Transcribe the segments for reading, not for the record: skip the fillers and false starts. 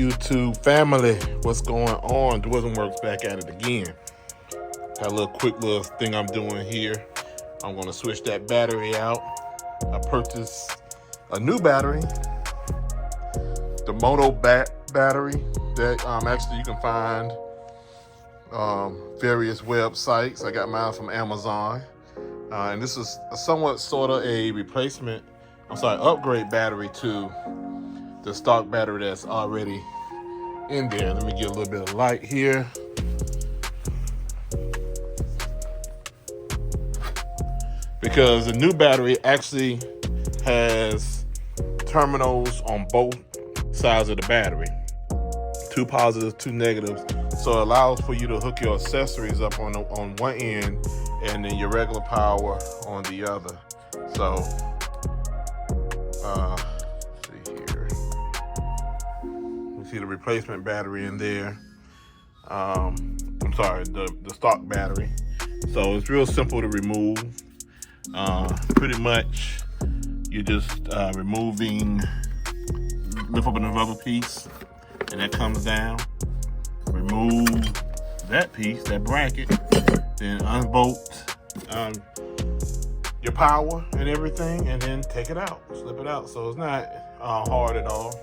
YouTube family, what's going on? Works back at it again. Got a quick little thing I'm doing here. I'm going to switch that battery out. I purchased a new battery, the Moto battery that actually you can find various websites. I got mine from Amazon, and this is somewhat sort of a replacement. Upgrade battery to the stock battery that's already in there. Let me get a little bit of light here. Because the new battery actually has terminals on both sides of the battery. 2 positives, 2 negatives. So it allows for you to hook your accessories up on one end and then your regular power on the other. So, see here. You see the replacement battery in there. The stock battery. So it's real simple to remove. Pretty much you're just lift up another piece and that comes down. Remove that piece, that bracket, then unbolt your power and everything, and then take it out, slip it out. So it's not hard at all.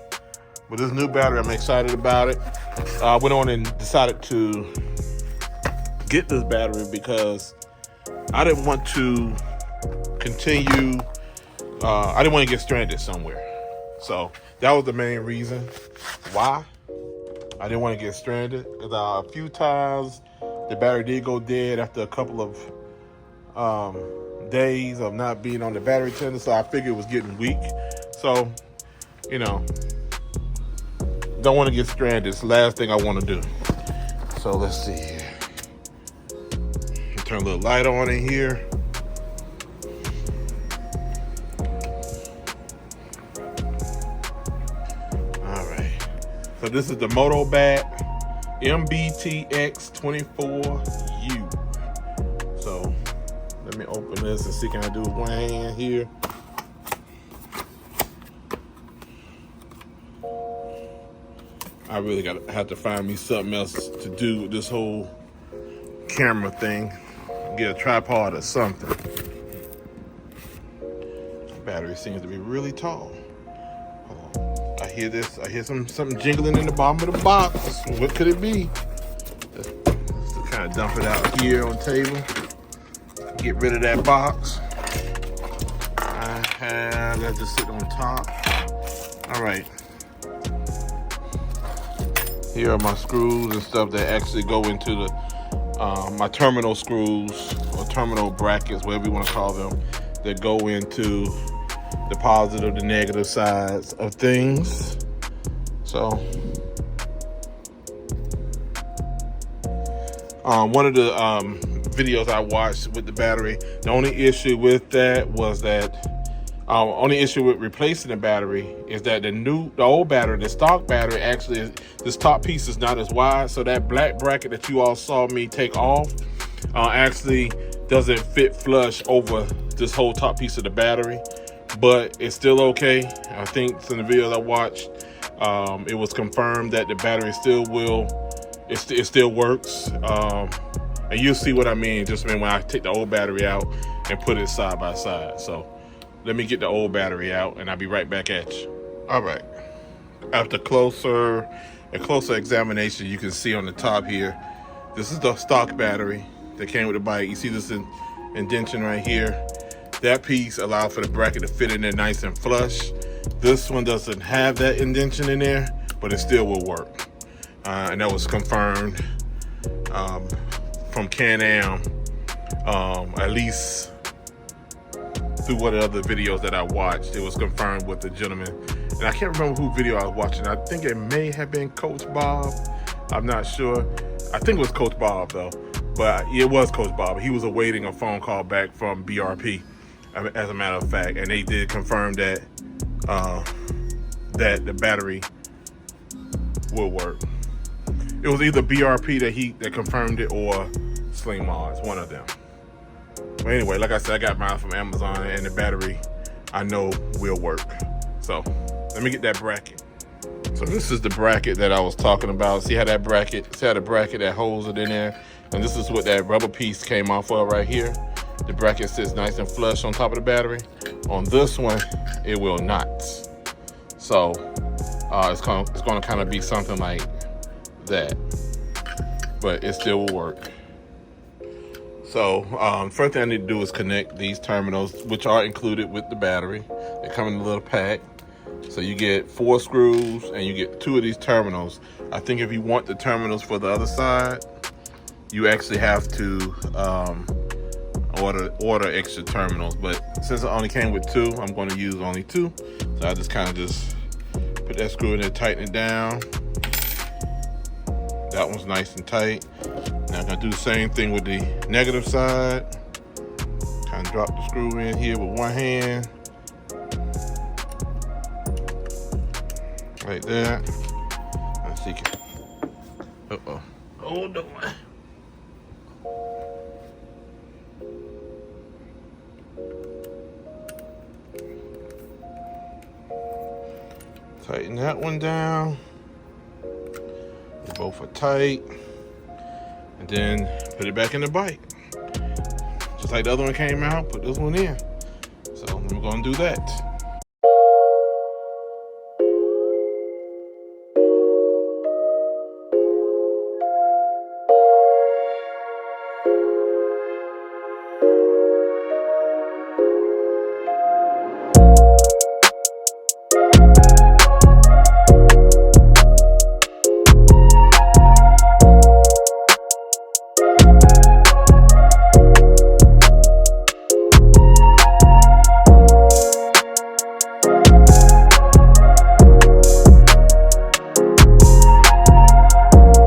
With this new battery, I'm excited about it. I went on and decided to get this battery because I didn't want to continue. I didn't want to get stranded somewhere. So that was the main reason why I didn't want to get stranded. Because a few times the battery did go dead after a couple of days of not being on the battery tender. So I figured it was getting weak. So, don't want to get stranded. It's the last thing I want to do. So let's see here. Turn a little light on in here. So this is the Moto Bat MBTX24U. So let me open this and see, can I do it with one hand here? I really have to find me something else to do with this whole camera thing. Get a tripod or something. The battery seems to be really tall. I hear something jingling in the bottom of the box. What could it be? Let's kind of dump it out here on the table. Get rid of that box. That just sit on top. All right. Here are my screws and stuff that actually go into the my terminal screws or terminal brackets, whatever you want to call them, that go into the positive, the negative sides of things. So, one of the videos I watched with the battery, the only issue with that was that only issue with replacing the battery is that the old battery, the stock battery, actually this top piece is not as wide. So that black bracket that you all saw me take off actually doesn't fit flush over this whole top piece of the battery. But it's still okay. I think from the videos I watched, it was confirmed that the battery still works. And you'll see what I mean just when I take the old battery out and put it side by side. So let me get the old battery out and I'll be right back at you. All right. After a closer examination, you can see on the top here, this is the stock battery that came with the bike. You see this indentation right here. That piece allows for the bracket to fit in there nice and flush. This one doesn't have that indentation in there, but it still will work. And that was confirmed from Can-Am, at least through one of the other videos that I watched. It was confirmed with the gentleman. And I can't remember who video I was watching. I think it may have been Coach Bob. I'm not sure. I think it was Coach Bob though. But it was Coach Bob. He was awaiting a phone call back from BRP, as a matter of fact, and they did confirm that that the battery will work. It was either BRP that confirmed it or Sling Mods, one of them. But anyway, like I said, I got mine from Amazon, and the battery I know will work. So let me get that bracket. So this is the bracket that I was talking about. See how that bracket, see how the bracket that holds it in there? And this is what that rubber piece came off of right here. The bracket sits nice and flush on top of the battery. On this one, it will not. So it's gonna kind of be something like that, but it still will work. So first thing I need to do is connect these terminals, which are included with the battery. They come in a little pack. So you get 4 screws and you get 2 of these terminals. I think if you want the terminals for the other side, you actually have to order extra terminals. But since it only came with 2, I'm going to use only 2. So I just kind of just put that screw in there, tighten it down. That one's nice and tight. Now I'm going to do the same thing with the negative side. Kind of drop the screw in here with one hand. Like that. Let's see. Uh-oh. Hold on. Tighten that one down. They both are tight. And then put it back in the bike. Just like the other one came out, put this one in. So I'm gonna do that.